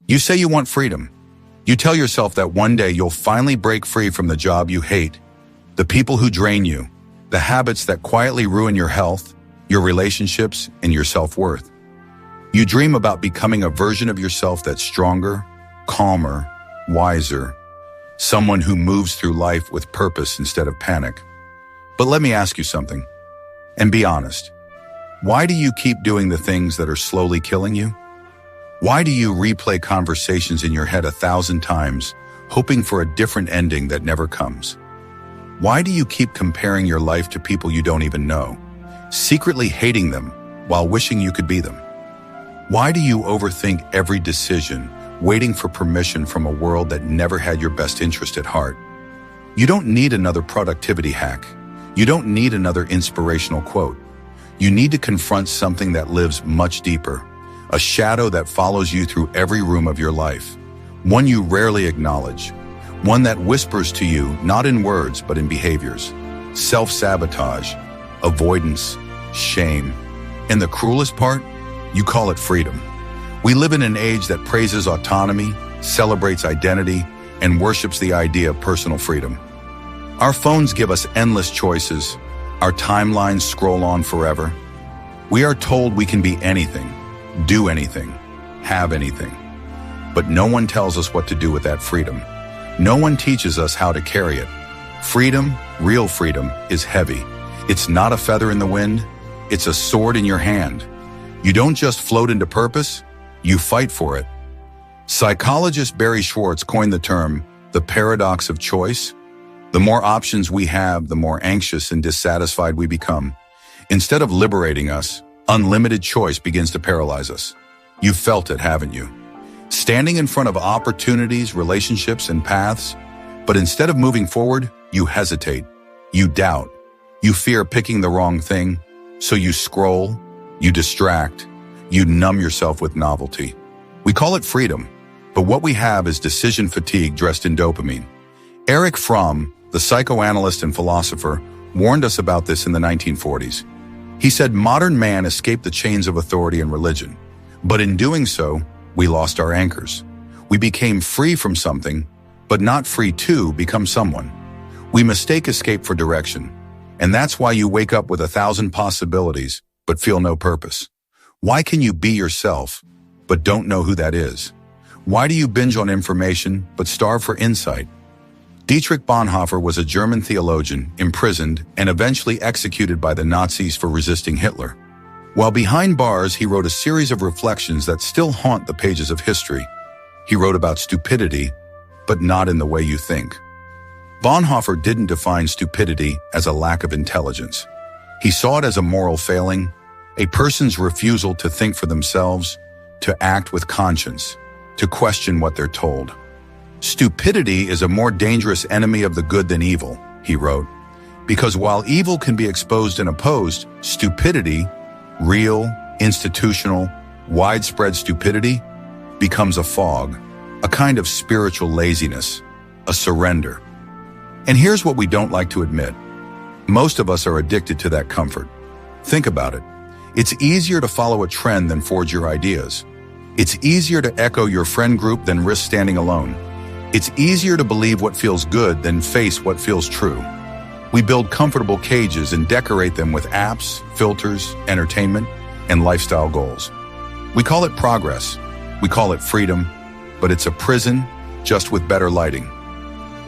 You say you want freedom. You tell yourself that one day you'll finally break free from the job you hate, the people who drain you, the habits that quietly ruin your health, your relationships, and your self-worth. You dream about becoming a version of yourself that's stronger, calmer, wiser, someone who moves through life with purpose instead of panic. But let me ask you something, and be honest. Why do you keep doing the things that are slowly killing you? Why do you replay conversations in your head 1,000 times, hoping for a different ending that never comes? Why do you keep comparing your life to people you don't even know, secretly hating them while wishing you could be them? Why do you overthink every decision, waiting for permission from a world that never had your best interest at heart? You don't need another productivity hack. You don't need another inspirational quote. You need to confront something that lives much deeper, a shadow that follows you through every room of your life, one you rarely acknowledge, one that whispers to you not in words but in behaviors, self-sabotage, avoidance, shame. And the cruelest part? You call it freedom. We live in an age that praises autonomy, celebrates identity, and worships the idea of personal freedom. Our phones give us endless choices. Our timelines scroll on forever. We are told we can be anything, do anything, have anything. But no one tells us what to do with that freedom. No one teaches us how to carry it. Freedom, real freedom, is heavy. It's not a feather in the wind. It's a sword in your hand. You don't just float into purpose, you fight for it. Psychologist Barry Schwartz coined the term, the paradox of choice. The more options we have, the more anxious and dissatisfied we become. Instead of liberating us, unlimited choice begins to paralyze us. You've felt it, haven't you? Standing in front of opportunities, relationships, and paths, but instead of moving forward, you hesitate, you doubt, you fear picking the wrong thing, so you scroll, you distract, you numb yourself with novelty. We call it freedom, but what we have is decision fatigue dressed in dopamine. Erich Fromm, the psychoanalyst and philosopher, warned us about this in the 1940s. He said modern man escaped the chains of authority and religion, but in doing so, we lost our anchors. We became free from something, but not free to become someone. We mistake escape for direction, and that's why you wake up with 1,000 possibilities, but feel no purpose. Why can you be yourself, but don't know who that is? Why do you binge on information, but starve for insight? Dietrich Bonhoeffer was a German theologian, imprisoned, and eventually executed by the Nazis for resisting Hitler. While behind bars, he wrote a series of reflections that still haunt the pages of history. He wrote about stupidity, but not in the way you think. Bonhoeffer didn't define stupidity as a lack of intelligence. He saw it as a moral failing, a person's refusal to think for themselves, to act with conscience, to question what they're told. Stupidity is a more dangerous enemy of the good than evil, he wrote, because while evil can be exposed and opposed, stupidity, real, institutional, widespread stupidity, becomes a fog, a kind of spiritual laziness, a surrender. And here's what we don't like to admit. Most of us are addicted to that comfort. Think about it. It's easier to follow a trend than forge your ideas. It's easier to echo your friend group than risk standing alone. It's easier to believe what feels good than face what feels true. We build comfortable cages and decorate them with apps, filters, entertainment, and lifestyle goals. We call it progress. We call it freedom, but it's a prison just with better lighting.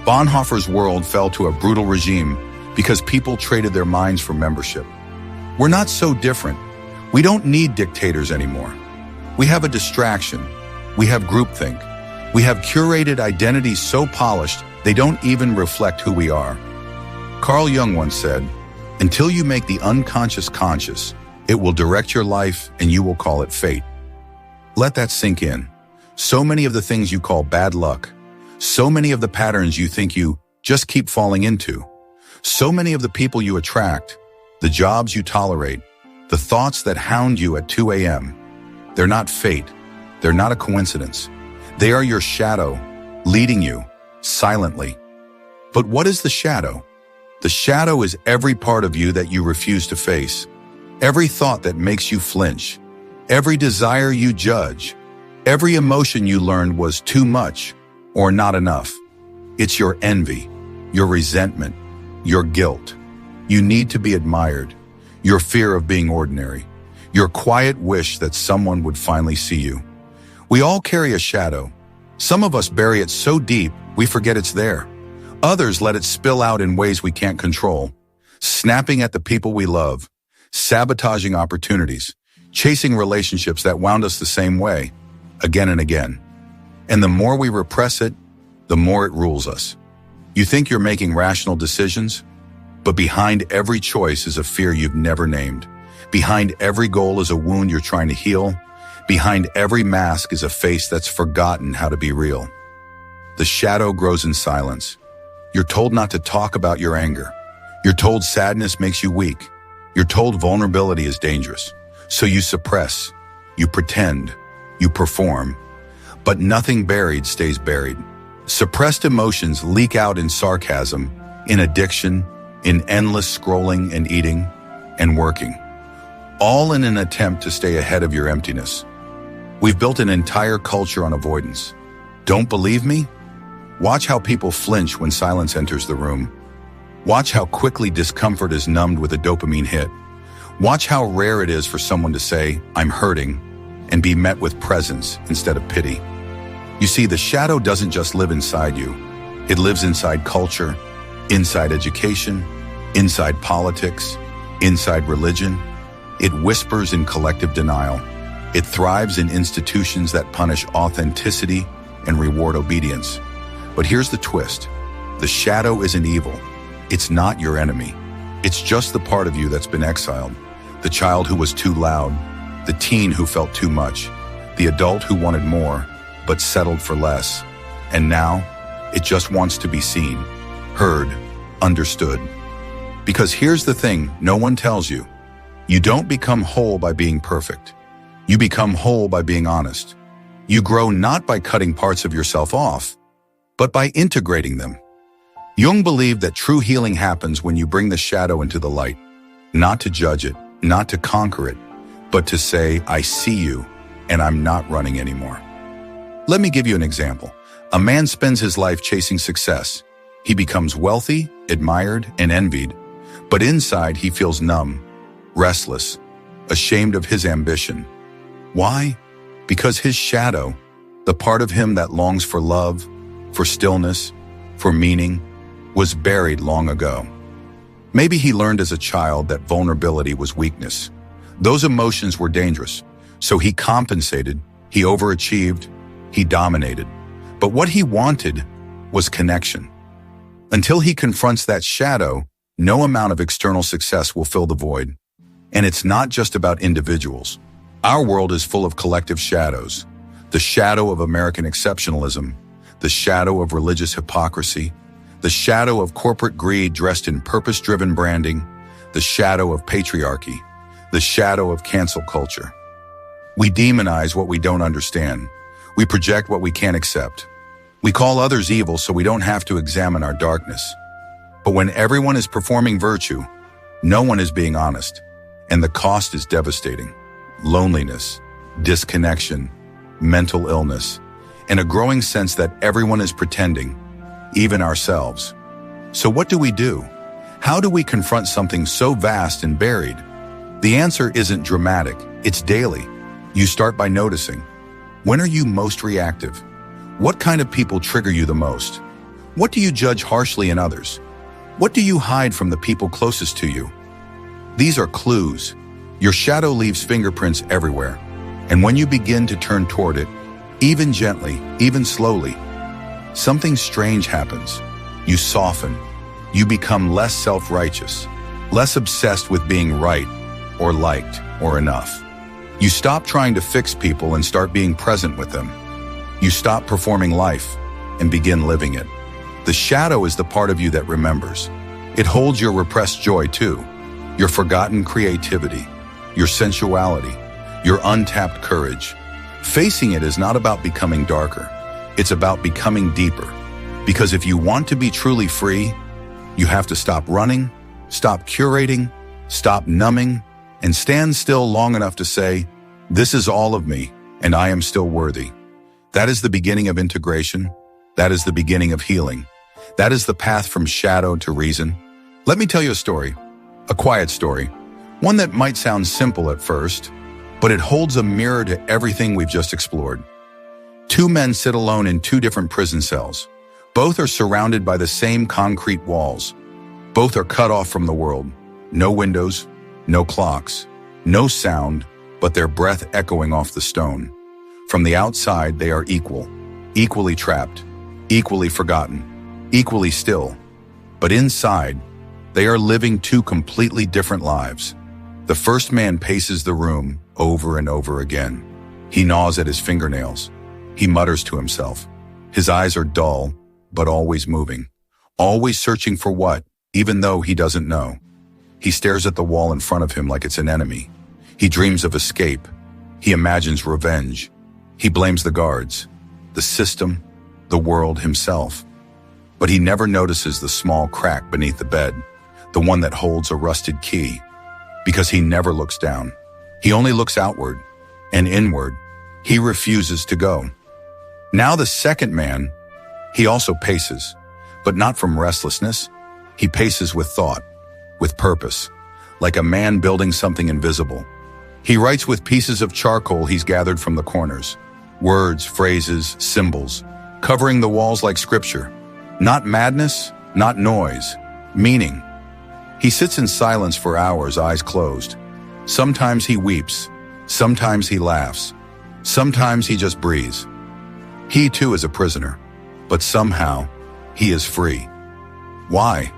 Bonhoeffer's world fell to a brutal regime because people traded their minds for membership. We're not so different. We don't need dictators anymore. We have a distraction. We have groupthink. We have curated identities so polished they don't even reflect who we are. Carl Jung once said, "Until you make the unconscious conscious, it will direct your life and you will call it fate." Let that sink in. So many of the things you call bad luck, so many of the patterns you think you just keep falling into, so many of the people you attract, the jobs you tolerate, the thoughts that hound you at 2 a.m., they're not fate. They're not a coincidence. They are your shadow, leading you, silently. But what is the shadow? The shadow is every part of you that you refuse to face, every thought that makes you flinch, every desire you judge, Every emotion you learned was too much or not enough. It's your envy, your resentment, your guilt. You need to be admired, your fear of being ordinary, your quiet wish that someone would finally see you. We all carry a shadow. Some of us bury it so deep we forget it's there. Others let it spill out in ways we can't control, snapping at the people we love, sabotaging opportunities, chasing relationships that wound us the same way, again and again. And the more we repress it, the more it rules us. You think you're making rational decisions, but behind every choice is a fear you've never named. Behind every goal is a wound you're trying to heal. Behind every mask is a face that's forgotten how to be real. The shadow grows in silence. You're told not to talk about your anger. You're told sadness makes you weak. You're told vulnerability is dangerous. So you suppress, you pretend, you perform. But nothing buried stays buried. Suppressed emotions leak out in sarcasm, in addiction, in endless scrolling and eating and working. All in an attempt to stay ahead of your emptiness. We've built an entire culture on avoidance. Don't believe me? Watch how people flinch when silence enters the room. Watch how quickly discomfort is numbed with a dopamine hit. Watch how rare it is for someone to say, "I'm hurting," and be met with presence instead of pity. You see, the shadow doesn't just live inside you. It lives inside culture, inside education, inside politics, inside religion. It whispers in collective denial. It thrives in institutions that punish authenticity and reward obedience. But here's the twist. The shadow isn't evil. It's not your enemy. It's just the part of you that's been exiled. The child who was too loud, the teen who felt too much, the adult who wanted more, but settled for less. And now, it just wants to be seen, heard, understood. Because here's the thing no one tells you. You don't become whole by being perfect. You become whole by being honest. You grow not by cutting parts of yourself off, but by integrating them. Jung believed that true healing happens when you bring the shadow into the light, not to judge it, not to conquer it, but to say, "I see you, and I'm not running anymore." Let me give you an example. A man spends his life chasing success. He becomes wealthy, admired, and envied, but inside he feels numb, restless, ashamed of his ambition. Why? Because his shadow, the part of him that longs for love, for stillness, for meaning, was buried long ago. Maybe he learned as a child that vulnerability was weakness. Those emotions were dangerous, so he compensated, he overachieved, he dominated. But what he wanted was connection. Until he confronts that shadow, no amount of external success will fill the void. And it's not just about individuals. Our world is full of collective shadows. The shadow of American exceptionalism, the shadow of religious hypocrisy, the shadow of corporate greed dressed in purpose-driven branding, the shadow of patriarchy, the shadow of cancel culture. We demonize what we don't understand. We project what we can't accept. We call others evil so we don't have to examine our darkness. But when everyone is performing virtue, no one is being honest, and the cost is devastating. Loneliness, disconnection, mental illness, and a growing sense that everyone is pretending, even ourselves. So what do? How do we confront something so vast and buried? The answer isn't dramatic, it's daily. You start by noticing. When are you most reactive? What kind of people trigger you the most? What do you judge harshly in others? What do you hide from the people closest to you? These are clues. Your shadow leaves fingerprints everywhere. And when you begin to turn toward it, even gently, even slowly, something strange happens. You soften. You become less self-righteous, less obsessed with being right or liked or enough. You stop trying to fix people and start being present with them. You stop performing life and begin living it. The shadow is the part of you that remembers. It holds your repressed joy too, your forgotten creativity, your sensuality, your untapped courage. Facing it is not about becoming darker. It's about becoming deeper. Because if you want to be truly free, you have to stop running, stop curating, stop numbing, and stand still long enough to say, "This is all of me, and I am still worthy." That is the beginning of integration. That is the beginning of healing. That is the path from shadow to reason. Let me tell you a story, a quiet story, one that might sound simple at first, but it holds a mirror to everything we've just explored. Two men sit alone in two different prison cells. Both are surrounded by the same concrete walls. Both are cut off from the world. No windows, no clocks, no sound, but their breath echoing off the stone. From the outside, they are equal, equally trapped, equally forgotten, equally still. But inside, they are living two completely different lives. The first man paces the room over and over again. He gnaws at his fingernails. He mutters to himself. His eyes are dull, but always moving, always searching for what, even though he doesn't know. He stares at the wall in front of him like it's an enemy. He dreams of escape. He imagines revenge. He blames the guards, the system, the world, himself. But he never notices the small crack beneath the bed, the one that holds a rusted key, because he never looks down. He only looks outward and inward. He refuses to go. Now the second man, he also paces, but not from restlessness. He paces with thought, with purpose, like a man building something invisible. He writes with pieces of charcoal he's gathered from the corners, words, phrases, symbols, covering the walls like scripture. Not madness, not noise, meaning. He sits in silence for hours, eyes closed. Sometimes he weeps, sometimes he laughs, sometimes he just breathes. He too is a prisoner, but somehow he is free. Why?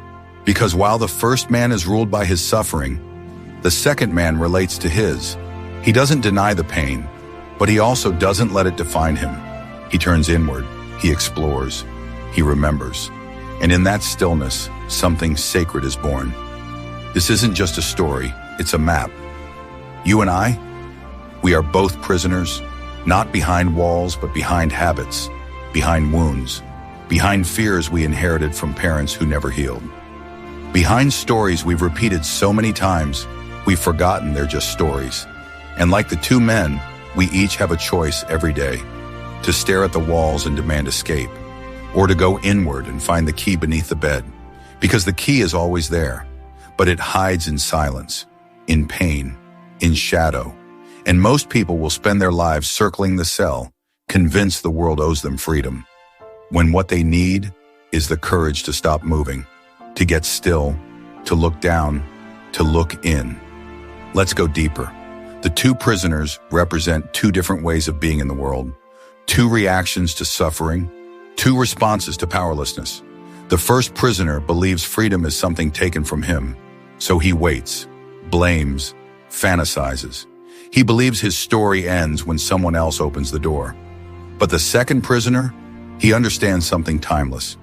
Because while the first man is ruled by his suffering, the second man relates to his. He doesn't deny the pain, but he also doesn't let it define him. He turns inward, he explores, he remembers. And in that stillness, something sacred is born. This isn't just a story, it's a map. You and I, we are both prisoners, not behind walls, but behind habits, behind wounds, behind fears we inherited from parents who never healed. Behind stories we've repeated so many times, we've forgotten they're just stories. And like the two men, we each have a choice every day, to stare at the walls and demand escape, or to go inward and find the key beneath the bed, because the key is always there, but it hides in silence, in pain, in shadow. And most people will spend their lives circling the cell, convinced the world owes them freedom, when what they need is the courage to stop moving, to get still, to look down, to look in. Let's go deeper. The two prisoners represent two different ways of being in the world, two reactions to suffering, two responses to powerlessness. The first prisoner believes freedom is something taken from him, so he waits, blames, fantasizes. He believes his story ends when someone else opens the door. But the second prisoner, he understands something timeless.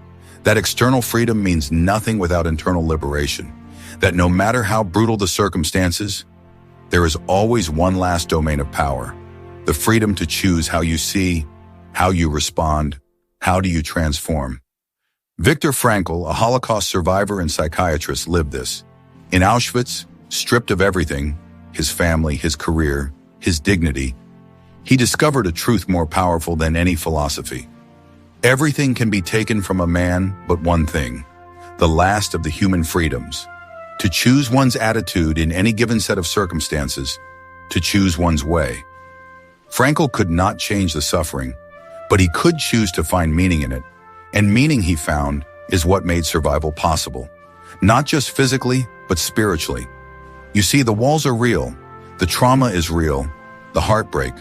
That external freedom means nothing without internal liberation. That no matter how brutal the circumstances, there is always one last domain of power. The freedom to choose how you see, how you respond, how do you transform. Viktor Frankl, a Holocaust survivor and psychiatrist, lived this. In Auschwitz, stripped of everything, his family, his career, his dignity, he discovered a truth more powerful than any philosophy. Everything can be taken from a man but one thing, the last of the human freedoms, to choose one's attitude in any given set of circumstances, to choose one's way. Frankl could not change the suffering, but he could choose to find meaning in it, and meaning, he found, is what made survival possible, not just physically, but spiritually. You see, the walls are real, the trauma is real, the heartbreak,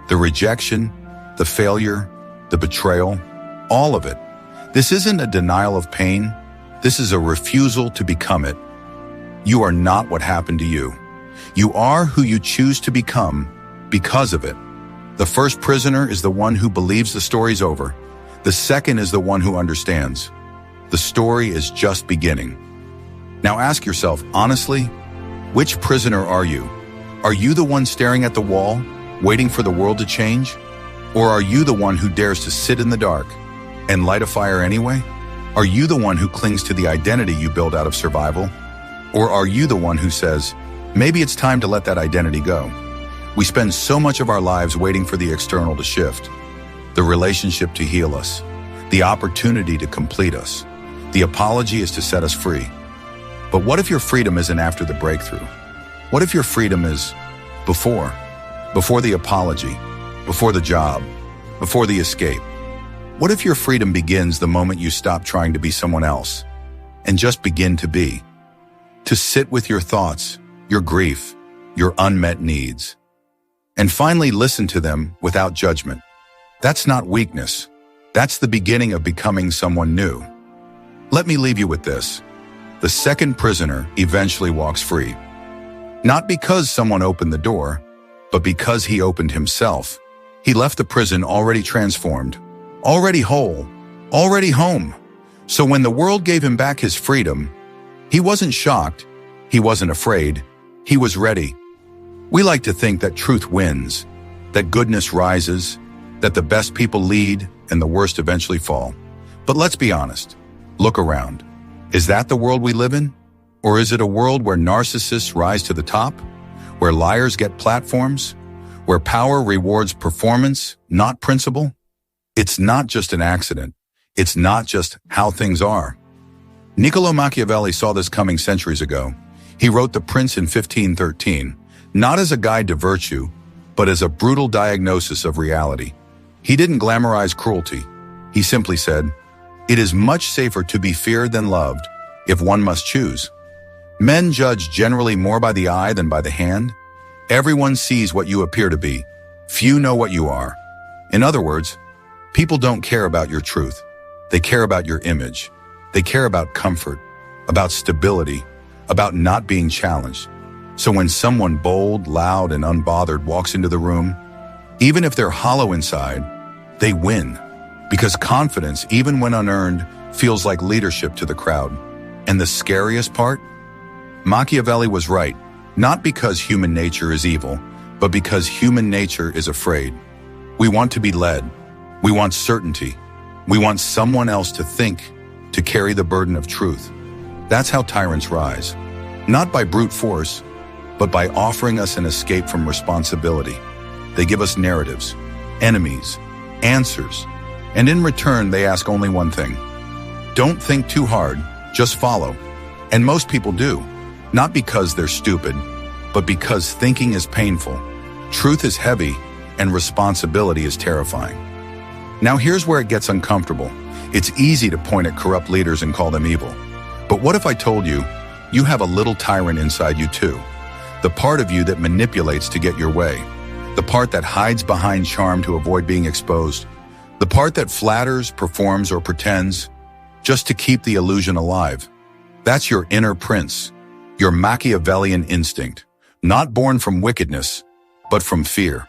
the rejection, the failure, the betrayal, all of it. This isn't a denial of pain, this is a refusal to become it. You are not what happened to you. You are who you choose to become because of it. The first prisoner is the one who believes the story's over. The second is the one who understands. The story is just beginning. Now ask yourself, honestly, which prisoner are you? Are you the one staring at the wall, waiting for the world to change? Or are you the one who dares to sit in the dark and light a fire anyway? Are you the one who clings to the identity you built out of survival? Or are you the one who says, maybe it's time to let that identity go? We spend so much of our lives waiting for the external to shift. the relationship to heal us, the opportunity to complete us. The apology is to set us free. But what if your freedom isn't after the breakthrough? What if your freedom is before the apology, before the job, before the escape? What if your freedom begins the moment you stop trying to be someone else and just begin to be? To sit with your thoughts, your grief, your unmet needs, and finally listen to them without judgment. That's not weakness. That's the beginning of becoming someone new. Let me leave you with this. The second prisoner eventually walks free. Not because someone opened the door, but because he opened himself. He left the prison already transformed, already whole, already home. So when the world gave him back his freedom, he wasn't shocked, he wasn't afraid, he was ready. We like to think that truth wins, that goodness rises, that the best people lead and the worst eventually fall. But let's be honest. Look around. Is that the world we live in? Or is it a world where narcissists rise to the top? Where liars get platforms? Where power rewards performance, not principle? It's not just an accident. It's not just how things are. Niccolo Machiavelli saw this coming centuries ago. He wrote The Prince in 1513, not as a guide to virtue, but as a brutal diagnosis of reality. He didn't glamorize cruelty. He simply said, "It is much safer to be feared than loved, if one must choose." Men judge generally more by the eye than by the hand. Everyone sees what you appear to be. Few know what you are. In other words, people don't care about your truth. They care about your image. They care about comfort, about stability, about not being challenged. So when someone bold, loud, and unbothered walks into the room, even if they're hollow inside, they win. Because confidence, even when unearned, feels like leadership to the crowd. And the scariest part? Machiavelli was right, not because human nature is evil, but because human nature is afraid. We want to be led. We want certainty. We want someone else to think, to carry the burden of truth. That's how tyrants rise. Not by brute force, but by offering us an escape from responsibility. They give us narratives, enemies, answers, and in return they ask only one thing. Don't think too hard, just follow. And most people do, not because they're stupid, but because thinking is painful, truth is heavy, and responsibility is terrifying. Now here's where it gets uncomfortable. It's easy to point at corrupt leaders and call them evil. But what if I told you, you have a little tyrant inside you too? The part of you that manipulates to get your way. The part that hides behind charm to avoid being exposed. The part that flatters, performs, or pretends just to keep the illusion alive. That's your inner prince, your Machiavellian instinct, not born from wickedness, but from fear.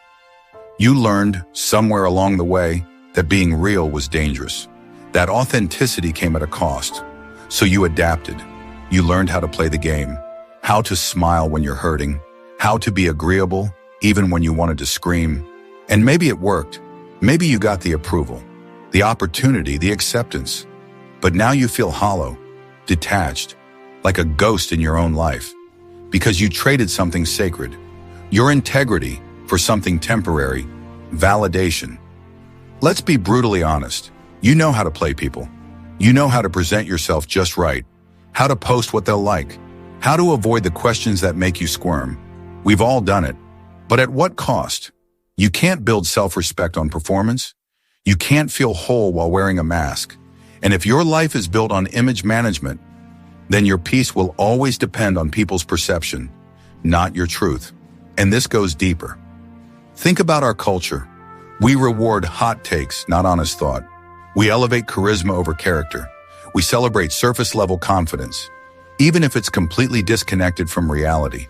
You learned somewhere along the way that being real was dangerous. That authenticity came at a cost. So you adapted. You learned how to play the game, how to smile when you're hurting, how to be agreeable even when you wanted to scream. And maybe it worked. Maybe you got the approval, the opportunity, the acceptance. But now you feel hollow, detached, like a ghost in your own life, because you traded something sacred, your integrity, for something temporary, validation. Let's be brutally honest. You know how to play people. You know how to present yourself just right, how to post what they'll like, how to avoid the questions that make you squirm. We've all done it. But at what cost? You can't build self-respect on performance. You can't feel whole while wearing a mask. And if your life is built on image management, then your peace will always depend on people's perception, not your truth. And this goes deeper. Think about our culture. We reward hot takes, not honest thought. We elevate charisma over character. We celebrate surface-level confidence, even if it's completely disconnected from reality.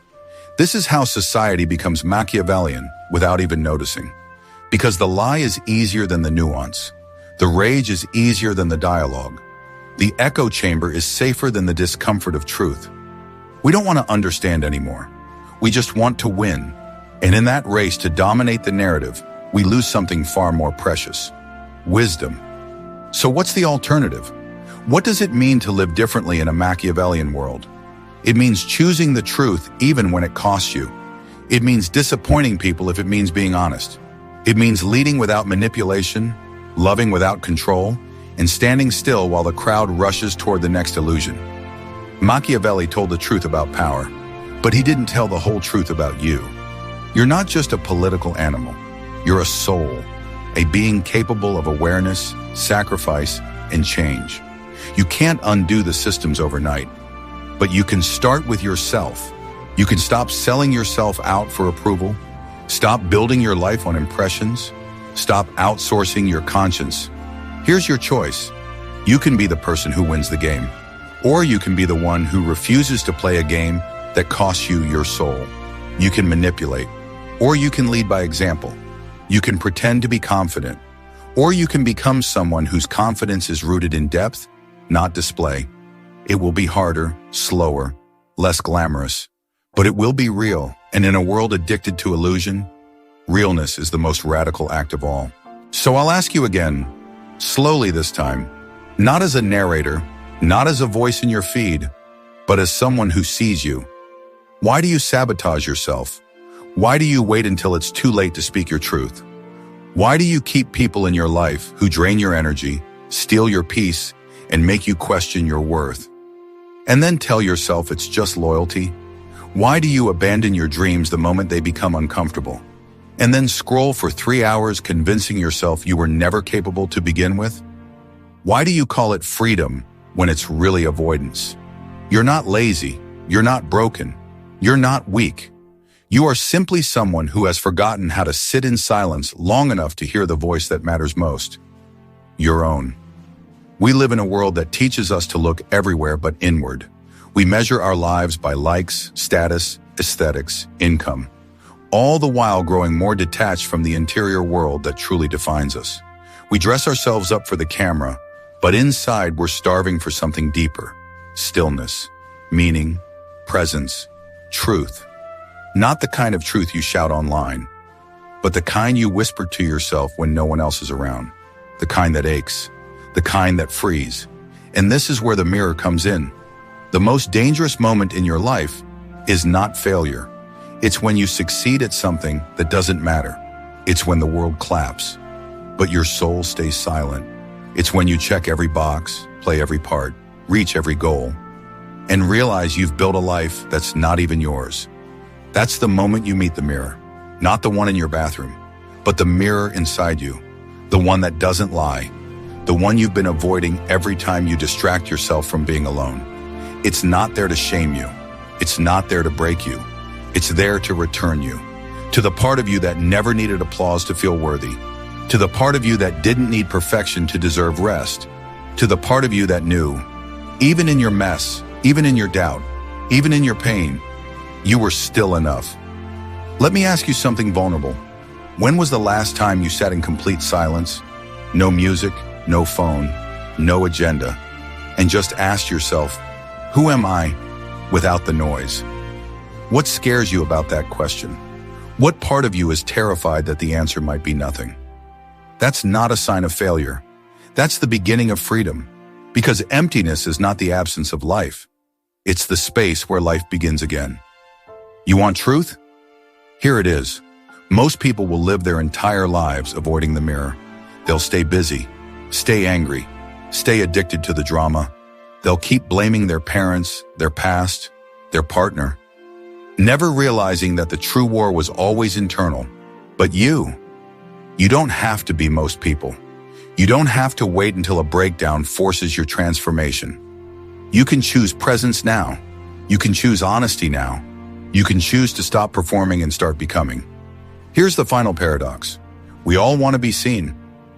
This is how society becomes Machiavellian without even noticing. Because the lie is easier than the nuance. The rage is easier than the dialogue. The echo chamber is safer than the discomfort of truth. We don't want to understand anymore. We just want to win. And in that race to dominate the narrative, we lose something far more precious: wisdom. So what's the alternative? What does it mean to live differently in a Machiavellian world? It means choosing the truth even when it costs you. It means disappointing people if it means being honest. It means leading without manipulation, loving without control, and standing still while the crowd rushes toward the next illusion. Machiavelli told the truth about power, but he didn't tell the whole truth about you. You're not just a political animal. You're a soul, a being capable of awareness, sacrifice, and change. You can't undo the systems overnight, but you can start with yourself. You can stop selling yourself out for approval, stop building your life on impressions, stop outsourcing your conscience. Here's your choice. You can be the person who wins the game, or you can be the one who refuses to play a game that costs you your soul. You can manipulate, or you can lead by example. You can pretend to be confident, or you can become someone whose confidence is rooted in depth, not display. It will be harder, slower, less glamorous, but it will be real. And in a world addicted to illusion, realness is the most radical act of all. So I'll ask you again, slowly this time, not as a narrator, not as a voice in your feed, but as someone who sees you. Why do you sabotage yourself? Why do you wait until it's too late to speak your truth? Why do you keep people in your life who drain your energy, steal your peace, and make you question your worth? And then tell yourself it's just loyalty? Why do you abandon your dreams the moment they become uncomfortable? And then scroll for 3 hours convincing yourself you were never capable to begin with? Why do you call it freedom when it's really avoidance? You're not lazy. You're not broken. You're not weak. You are simply someone who has forgotten how to sit in silence long enough to hear the voice that matters most. Your own. We live in a world that teaches us to look everywhere but inward. We measure our lives by likes, status, aesthetics, income, all the while growing more detached from the interior world that truly defines us. We dress ourselves up for the camera, but inside we're starving for something deeper. Stillness, meaning, presence, truth. Not the kind of truth you shout online, but the kind you whisper to yourself when no one else is around. The kind that aches, the kind that frees. And this is where the mirror comes in. The most dangerous moment in your life is not failure. It's when you succeed at something that doesn't matter. It's when the world claps, but your soul stays silent. It's when you check every box, play every part, reach every goal, and realize you've built a life that's not even yours. That's the moment you meet the mirror, not the one in your bathroom, but the mirror inside you, the one that doesn't lie, the one you've been avoiding every time you distract yourself from being alone. It's not there to shame you. It's not there to break you. It's there to return you to the part of you that never needed applause to feel worthy, to the part of you that didn't need perfection to deserve rest, to the part of you that knew, even in your mess, even in your doubt, even in your pain, you were still enough. Let me ask you something vulnerable. When was the last time you sat in complete silence? No music, no phone, no agenda, and just asked yourself, who am I without the noise? What scares you about that question? What part of you is terrified that the answer might be nothing? That's not a sign of failure. That's the beginning of freedom, because emptiness is not the absence of life. It's the space where life begins again. You want truth? Here it is. Most people will live their entire lives avoiding the mirror. They'll stay busy, stay angry, stay addicted to the drama. They'll keep blaming their parents, their past, their partner, never realizing that the true war was always internal. But you don't have to be most people. You don't have to wait until a breakdown forces your transformation. You can choose presence now. You can choose honesty now. You can choose to stop performing and start becoming. Here's the final paradox. We all want to be seen,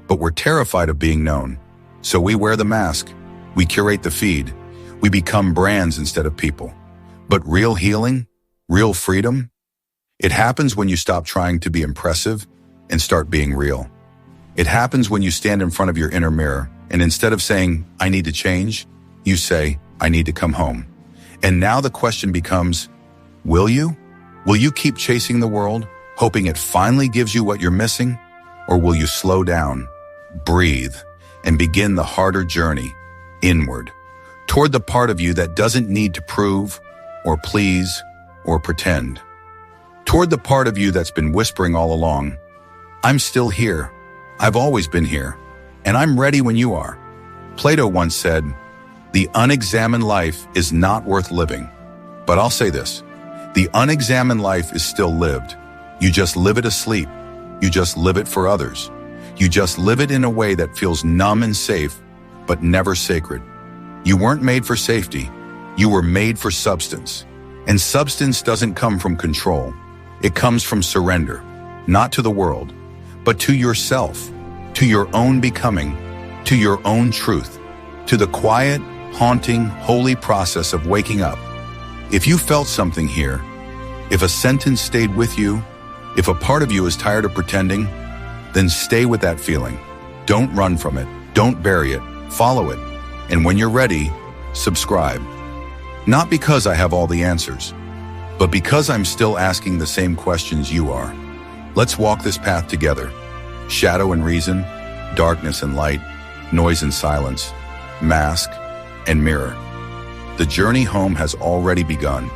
but we're terrified of being known. So we wear the mask. We curate the feed. We become brands instead of people. But real healing, real freedom, it happens when you stop trying to be impressive and start being real. It happens when you stand in front of your inner mirror and instead of saying, I need to change, you say, I need to come home. And now the question becomes, will you? Will you keep chasing the world, hoping it finally gives you what you're missing? Or will you slow down, breathe, and begin the harder journey inward, toward the part of you that doesn't need to prove or please or pretend, toward the part of you that's been whispering all along, I'm still here. I've always been here. and I'm ready when you are. Plato once said, "The unexamined life is not worth living." But I'll say this, the unexamined life is still lived. You just live it asleep. You just live it for others. You just live it in a way that feels numb and safe, but never sacred. You weren't made for safety. You were made for substance. And substance doesn't come from control. It comes from surrender, not to the world, but to yourself, to your own becoming, to your own truth, to the quiet, haunting, holy process of waking up. If you felt something here, if a sentence stayed with you, if a part of you is tired of pretending, then stay with that feeling. Don't run from it. Don't bury it. Follow it. And when you're ready, subscribe. Not because I have all the answers, but because I'm still asking the same questions you are. Let's walk this path together. Shadow and reason, darkness and light, noise and silence, mask and mirror. The journey home has already begun.